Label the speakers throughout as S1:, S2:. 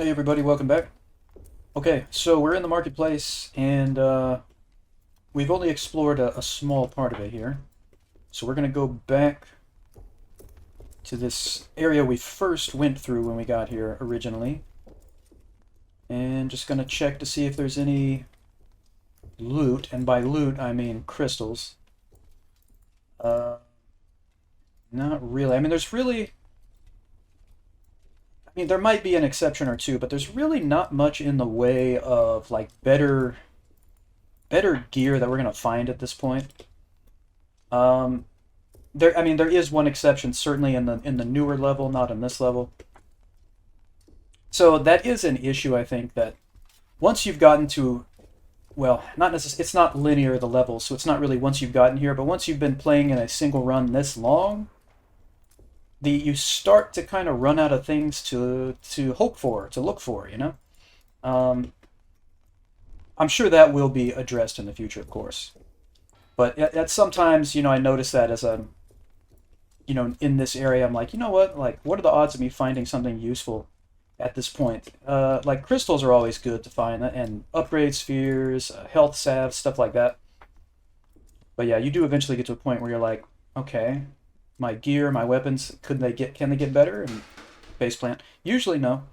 S1: Hey everybody, welcome back. Okay, so we're in the marketplace and we've only explored a small part of it here. So we're gonna go back to this area we first went through when we got here originally. And just gonna check to see if there's any loot, and by loot I mean crystals. Uh, Not really. I mean, there might be an exception or two, but there's really not much in the way of like better gear that we're gonna find at this point. Um, there is one exception, certainly in the newer level, not in this level. So that is an issue, I think, that once you've gotten to, well, not necessarily, it's not linear, the level, so it's not really once you've gotten here, but once you've been playing in a single run this long, you start to kind of run out of things to hope for, to look for, you know? Um, I'm sure that will be addressed in the future, of course. But at sometimes, I notice that as in this area, I'm like, you know what? Like, what are the odds of me finding something useful at this point? Like, crystals are always good to find, and upgrade spheres, health salves, stuff like that. But yeah, you do eventually get to a point where you're like, okay, my gear, my weapons, can they get better? And base plant, usually no.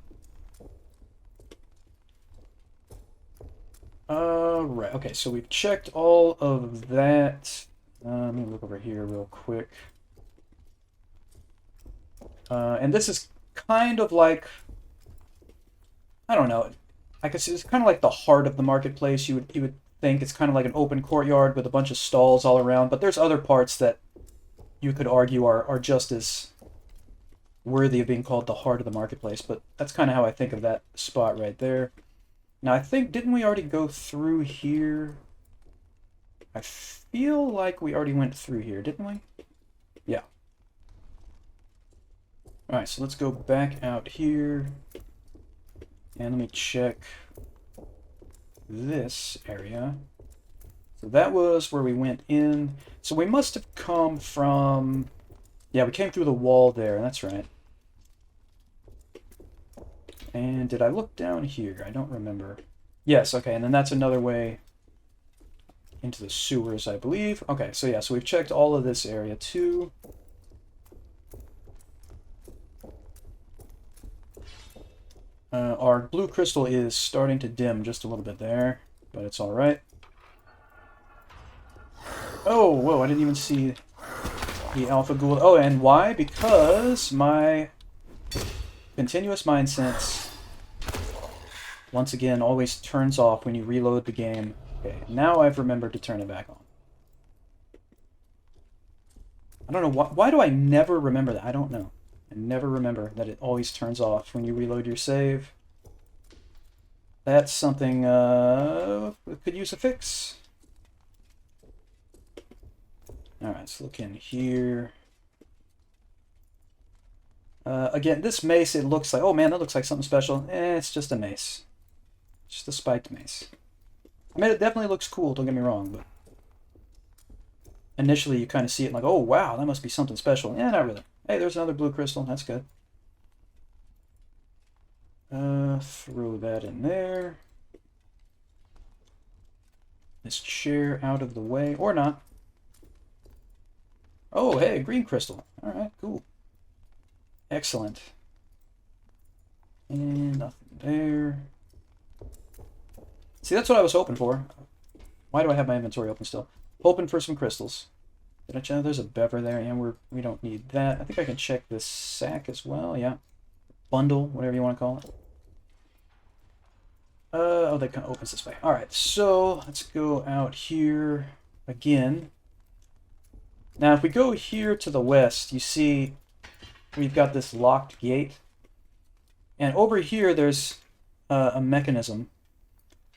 S1: Right. Okay, so we've checked all of that. Let me look over here real quick. And this is kind of like, I don't know. I guess it's kind of like the heart of the marketplace. You would think it's kind of like an open courtyard with a bunch of stalls all around, but there's other parts that you could argue are just as worthy of being called the heart of the marketplace. But that's kind of how I think of that spot right there. Now I think didn't we already go through here? I feel like we already went through here, didn't we? Yeah. All right, so let's go back out here. And let me check this area. So that was where we went in. So we must have come from... Yeah, we came through the wall there, that's right. And did I look down here? I don't remember. Yes, okay, and then that's another way into the sewers, I believe. Okay, so yeah, so we've checked all of this area too. Our blue crystal is starting to dim just a little bit there, but it's all right. Oh, whoa, I didn't even see the alpha ghoul. Oh, and why? Because my continuous mind sense, once again, always turns off when you reload the game. Okay, now I've remembered to turn it back on. I don't know, why do I never remember that? I don't know. I never remember that it always turns off when you reload your save. That's something could use a fix. Alright, let's look in here. Again, this mace, it looks like, oh man, that looks like something special. It's just a mace. Just a spiked mace. I mean, it definitely looks cool, don't get me wrong, but initially you kind of see it like, oh wow, that must be something special. Yeah, not really. Hey, there's another blue crystal, that's good. Throw that in there. This chair out of the way, or not. Oh, hey, green crystal. Alright, cool. Excellent. And nothing there. See, that's what I was hoping for. Why do I have my inventory open still? Hoping for some crystals. Did I check? There's a bever there, and we don't need that. I think I can check this sack as well. Yeah, bundle, whatever you want to call it. Oh, that kind of opens this way. All right, so let's go out here again. Now, if we go here to the west, you see we've got this locked gate, and over here there's a mechanism.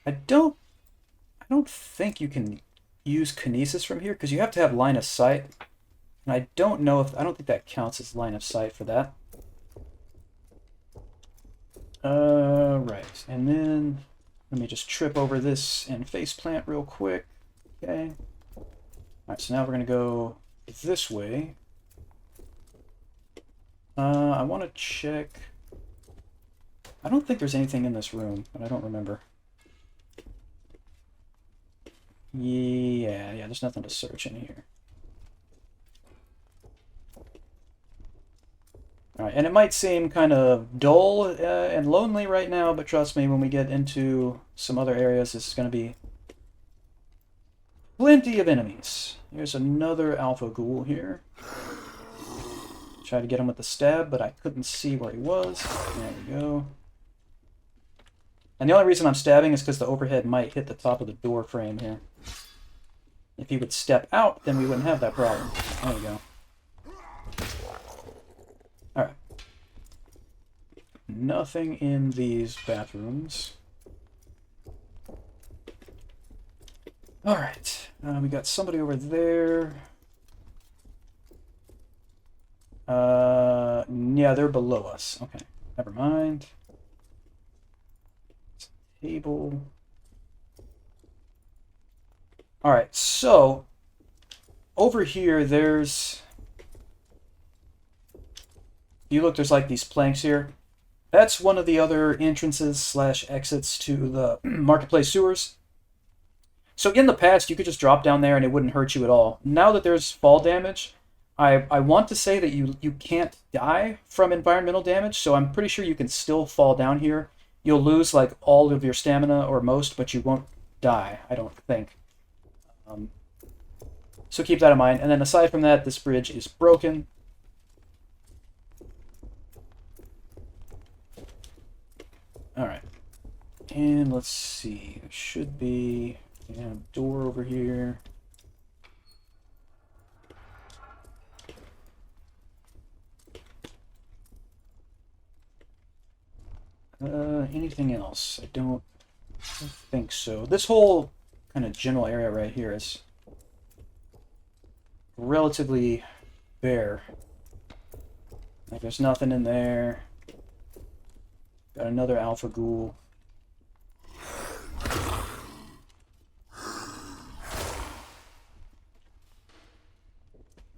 S1: I don't think you can use kinesis from here because you have to have line of sight. And I don't think that counts as line of sight for that. Right. And then let me just trip over this and face plant real quick. Okay. Alright, so now we're gonna go this way. I want to check I don't think there's anything in this room, but I don't remember. Yeah, there's nothing to search in here. Alright, and it might seem kind of dull and lonely right now, but trust me, when we get into some other areas, this is going to be plenty of enemies. Here's another alpha ghoul here. Tried to get him with the stab, but I couldn't see where he was. There we go. And the only reason I'm stabbing is because the overhead might hit the top of the door frame here. If he would step out, then we wouldn't have that problem. There we go. Alright. Nothing in these bathrooms. Alright. We got somebody over there. Yeah, they're below us. Okay, never mind. Table. Alright, so over here there's... You look, there's like these planks here. That's one of the other entrances slash exits to the marketplace sewers. So in the past, you could just drop down there and it wouldn't hurt you at all. Now that there's fall damage, I want to say that you can't die from environmental damage, so I'm pretty sure you can still fall down here. You'll lose like all of your stamina or most, but you won't die, I don't think. So keep that in mind. And then aside from that, this bridge is broken. Alright. And let's see. There should be a door over here. Anything else? I don't think so. This whole kind of general area right here is relatively bare. Like there's nothing in there. Got another alpha ghoul.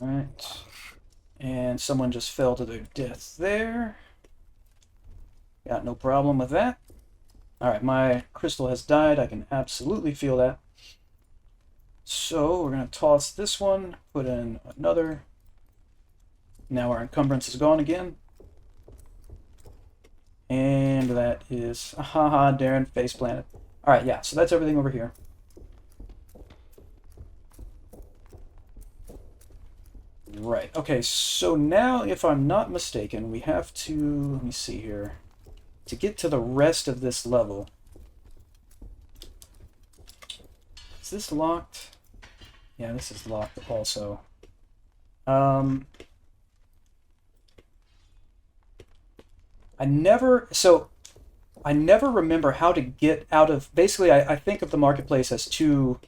S1: Alright. And someone just fell to their death there. Got no problem with that. Alright, my crystal has died. I can absolutely feel that. So we're going to toss this one, put in another. Now our encumbrance is gone again. And that is... Haha, Darren, face planted. Alright, yeah, so that's everything over here. Right, okay, so now, if I'm not mistaken, we have to... Let me see here. To get to the rest of this level. Is this locked? Yeah, this is locked also. I never remember how to get out of... Basically, I think of the marketplace as two,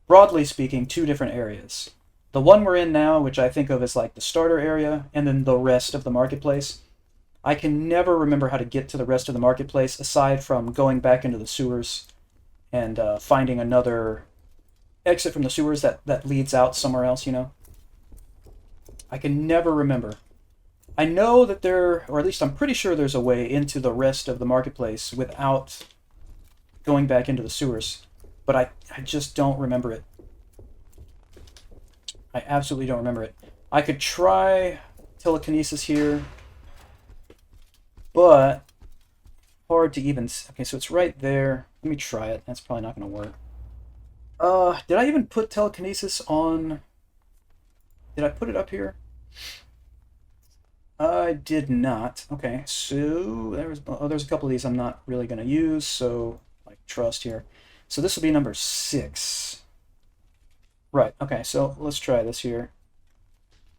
S1: broadly speaking, two different areas. The one we're in now, which I think of as like the starter area, and then the rest of the marketplace. I can never remember how to get to the rest of the marketplace, aside from going back into the sewers and finding another exit from the sewers that leads out somewhere else, you know? I can never remember. I know that there, or at least I'm pretty sure there's a way into the rest of the marketplace without going back into the sewers, but I just don't remember it. I absolutely don't remember it. I could try telekinesis here, but hard to even... Okay, so it's right there. Let me try it. That's probably not going to work. Did I even put telekinesis on... Did I put it up here? I did not. Okay, so there's a couple of these I'm not really going to use, so like trust here. So this will be number 6. Right, okay, so let's try this here.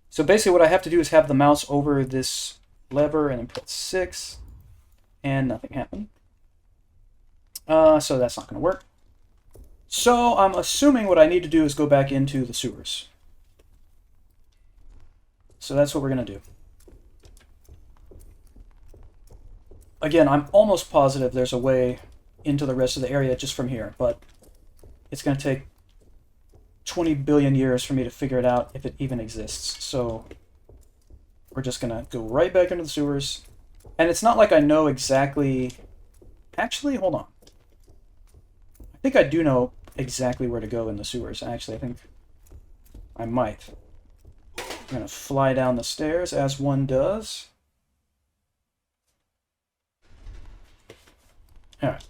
S1: So basically what I have to do is have the mouse over this lever and then put 6, and nothing happened. So that's not going to work. So I'm assuming what I need to do is go back into the sewers. So that's what we're going to do. Again, I'm almost positive there's a way into the rest of the area just from here, but it's going to take 20 billion years for me to figure it out if it even exists. So we're just going to go right back into the sewers And it's not like I know exactly... Actually, hold on. I think I do know exactly where to go in the sewers. Actually, I think I might. I'm going to fly down the stairs, as one does. Alright.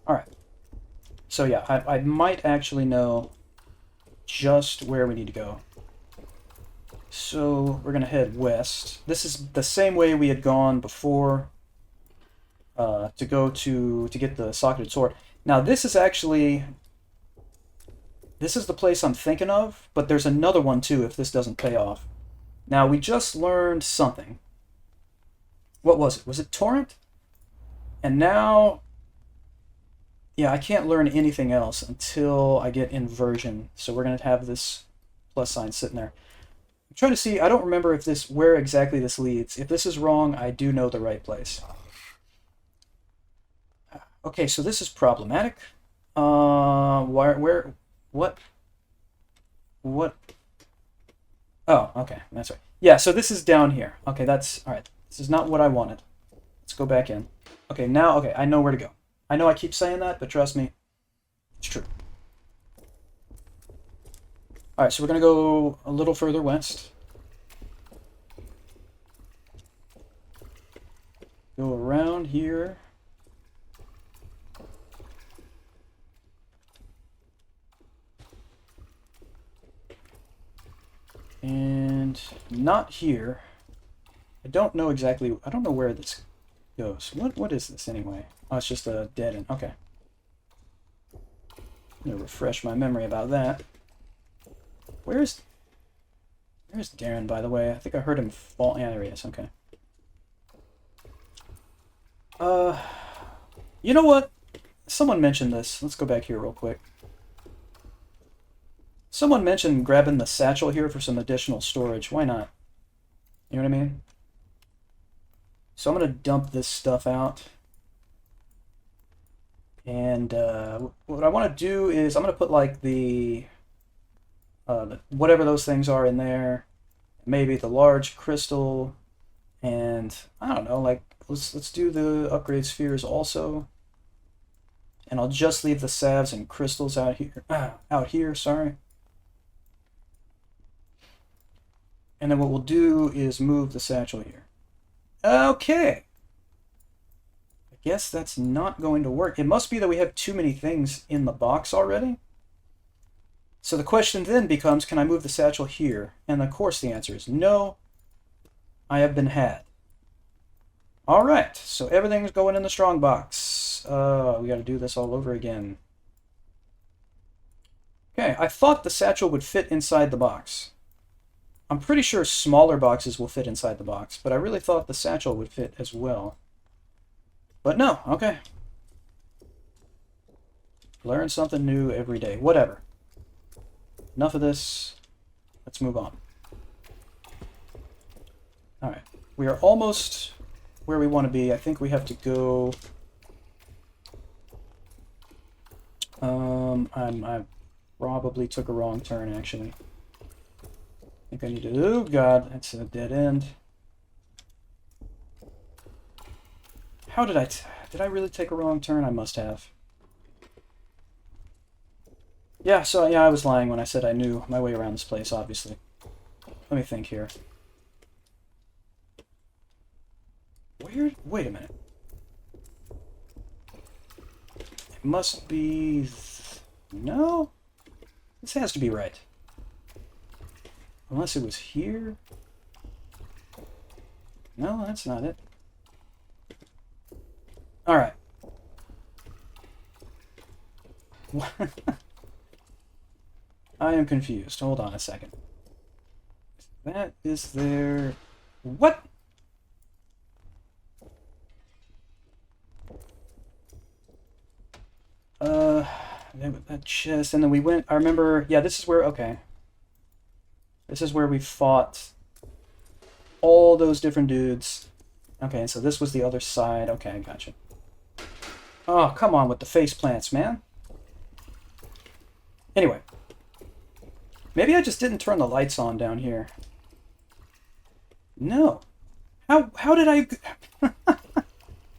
S1: Alright. So yeah, I might actually know just where we need to go. So we're going to head west. This is the same way we had gone before to go to get the socketed sword. Now this is actually... This is the place I'm thinking of, but there's another one too if this doesn't pay off. Now we just learned something. What was it? Was it Torrent? And now... Yeah, I can't learn anything else until I get inversion. So we're going to have this plus sign sitting there. I'm trying to see, I don't remember if this, where exactly this leads. If this is wrong, I do know the right place. Okay, so this is problematic. Where, what? Oh, okay, that's right. Yeah, so this is down here. Okay, that's, all right. This is not what I wanted. Let's go back in. Okay, now, okay, I know where to go. I know I keep saying that, but trust me, it's true. Alright, so we're going to go a little further west. Go around here. And not here. I don't know exactly, I don't know where this goes. What is this anyway? Oh, it's just a dead end. Okay. I'm gonna refresh my memory about that. Where's Darren, by the way? I think I heard him fall. Yeah, there he is. Okay. You know what? Someone mentioned this. Let's go back here real quick. Someone mentioned grabbing the satchel here for some additional storage. Why not? You know what I mean? So I'm gonna dump this stuff out. And what I want to do is I'm going to put like the whatever those things are in there, maybe the large crystal, and I don't know, like let's do the upgrade spheres also. And I'll just leave the salves and crystals out here, sorry. And then what we'll do is move the satchel here. Okay. Guess that's not going to work. It must be that we have too many things in the box already. So the question then becomes, can I move the satchel here? And of course the answer is no. I have been had. All right, so everything's going in the strong box. We got to do this all over again. Okay, I thought the satchel would fit inside the box. I'm pretty sure smaller boxes will fit inside the box, but I really thought the satchel would fit as well. But no, okay. Learn something new every day. Whatever. Enough of this. Let's move on. Alright. We are almost where we want to be. I think we have to go... I probably took a wrong turn, actually. I think I need to... Oh, God. That's a dead end. How did I really take a wrong turn? I must have. Yeah, so yeah, I was lying when I said I knew my way around this place, obviously. Let me think here. Wait a minute. It must be... No? This has to be right. Unless it was here? No, that's not it. Alright. I am confused. Hold on a second. That is there... What? That chest, and then we went... I remember... Yeah, this is where... Okay. This is where we fought all those different dudes. Okay, so this was the other side. Okay, I gotcha. Oh, come on with the face plants, man. Anyway. Maybe I just didn't turn the lights on down here. No. How did I...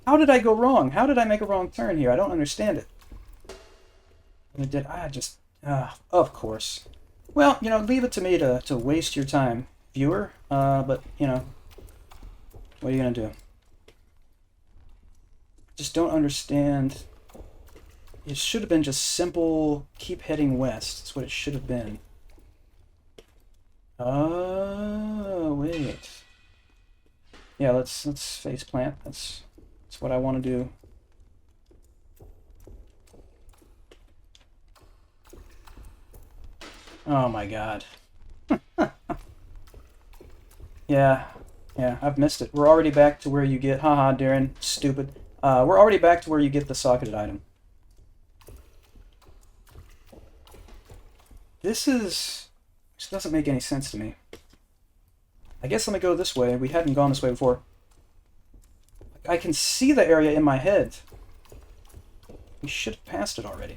S1: How did I go wrong? How did I make a wrong turn here? I don't understand it. Of course. Well, you know, leave it to me to waste your time, viewer. But, you know, what are you going to do? Just don't understand. It should have been just simple, keep heading west. That's what it should have been. Oh, wait. Yeah, let's face plant. That's what I want to do. Oh my god. Yeah, I've missed it. We're already back to where you get... Haha, Darren, stupid. We're already back to where you get the socketed item. This doesn't make any sense to me. I guess let me go this way. We hadn't gone this way before. I can see the area in my head. We should have passed it already.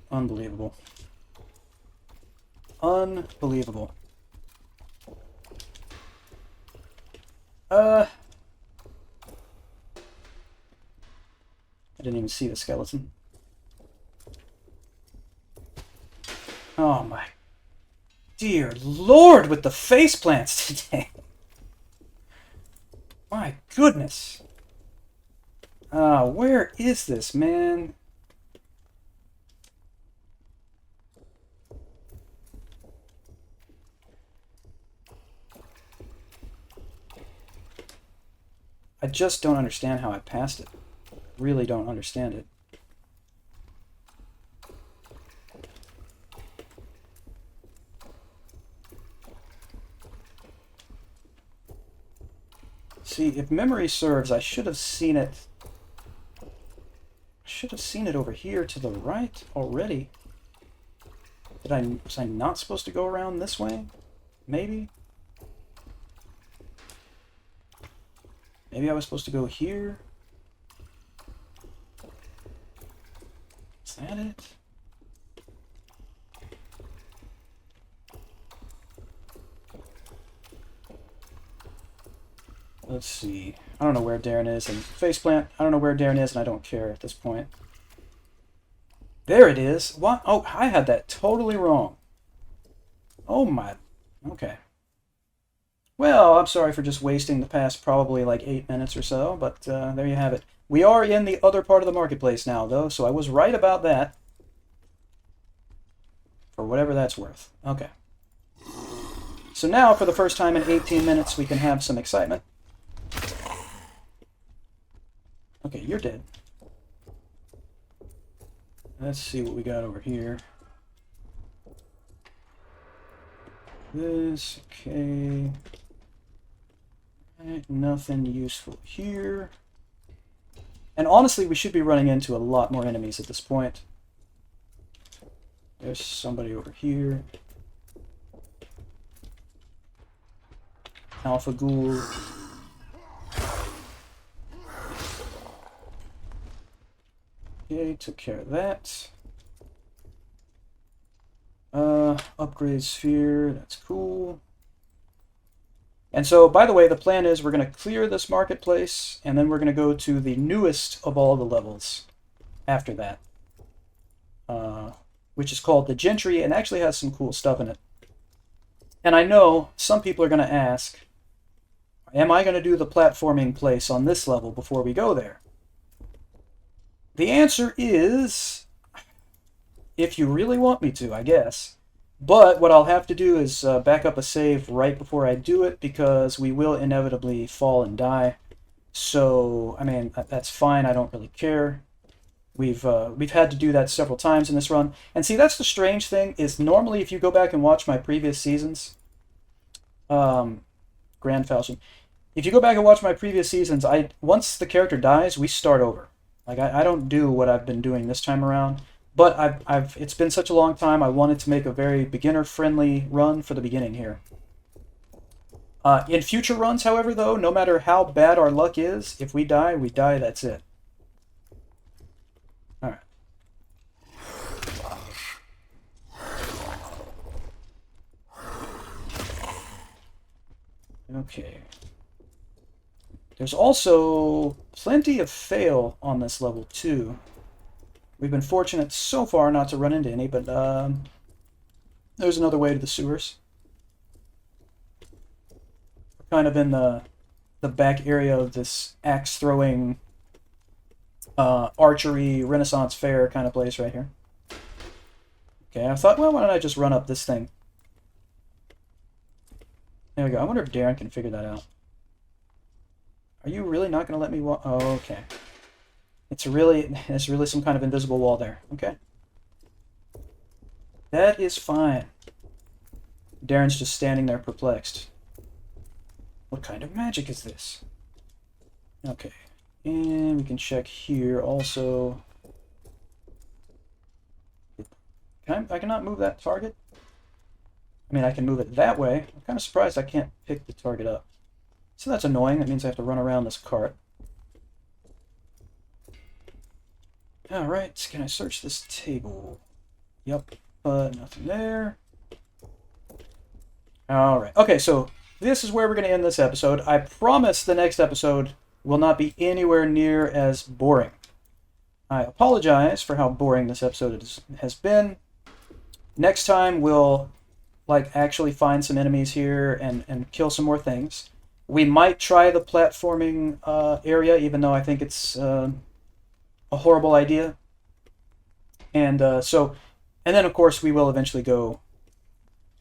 S1: Unbelievable. Unbelievable. I didn't even see the skeleton. Oh my dear Lord with the face plants today. My goodness. Where is this, man? I just don't understand how I passed it. Really don't understand it. See, if memory serves, I should have seen it. I should have seen it over here to the right already. Was I not supposed to go around this way? Maybe? Maybe I was supposed to go here? Is that it? Let's see. I don't know where Darren is. And faceplant, I don't know where Darren is, and I don't care at this point. There it is. What? Oh, I had that totally wrong. Oh my. Okay. Well, I'm sorry for just wasting the past probably like 8 minutes or so, but there you have it. We are in the other part of the marketplace now, though, so I was right about that. For whatever that's worth. Okay. So now, for the first time in 18 minutes, we can have some excitement. Okay, you're dead. Let's see what we got over here. This, okay. Nothing useful here. And honestly, we should be running into a lot more enemies at this point. There's somebody over here. Alpha Ghoul. Okay, took care of that. Upgrade sphere, that's cool. And so, by the way, the plan is we're going to clear this marketplace, and then we're going to go to the newest of all the levels after that. Which is called the Gentry, and actually has some cool stuff in it. And I know some people are going to ask, am I going to do the platforming place on this level before we go there? The answer is, if you really want me to, I guess. But what I'll have to do is back up a save right before I do it, because we will inevitably fall and die. So, I mean, that's fine. I don't really care. We've had to do that several times in this run. And see, that's the strange thing, is normally if you go back and watch my previous seasons, Grand Falchion, if you go back and watch my previous seasons, once the character dies, we start over. Like, I don't do what I've been doing this time around, but it's been such a long time, I wanted to make a very beginner-friendly run for the beginning here. In future runs, however, though, no matter how bad our luck is, if we die, that's it. Alright. Okay. There's also plenty of fail on this level, too. We've been fortunate so far not to run into any, but there's another way to the sewers. We're kind of in the back area of this axe-throwing, archery, Renaissance fair kind of place right here. Okay, I thought, well, why don't I just run up this thing? There we go. I wonder if Darren can figure that out. Are you really not going to let me walk? Oh, okay. It's really some kind of invisible wall there. Okay. That is fine. Darren's just standing there perplexed. What kind of magic is this? Okay. And we can check here also. I cannot move that target? I mean, I can move it that way. I'm kind of surprised I can't pick the target up. So that's annoying. That means I have to run around this cart. Alright, can I search this table? Yep, but nothing there. Alright, okay, so this is where we're going to end this episode. I promise the next episode will not be anywhere near as boring. I apologize for how boring this episode has been. Next time we'll actually find some enemies here and kill some more things. We might try the platforming area, even though I think it's a horrible idea. And and then of course we will eventually go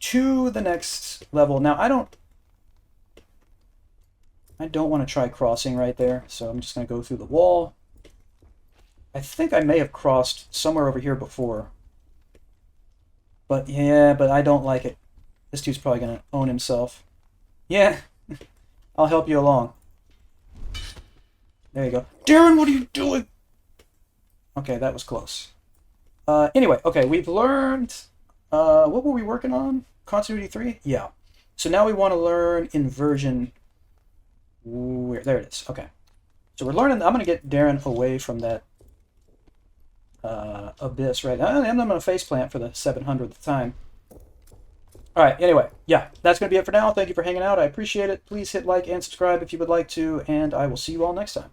S1: to the next level. Now I don't want to try crossing right there, so I'm just going to go through the wall. I think I may have crossed somewhere over here before. But yeah, but I don't like it. This dude's probably going to own himself. Yeah, I'll help you along. There you go. Darren, what are you doing? Okay, that was close. Anyway, okay, we've learned... what were we working on? Continuity 3? Yeah. So now we want to learn inversion. There it is. Okay. So we're learning... I'm going to get Darren away from that abyss right now. I'm going to faceplant for the 700th time. Alright, anyway, yeah, that's going to be it for now. Thank you for hanging out. I appreciate it. Please hit like and subscribe if you would like to, and I will see you all next time.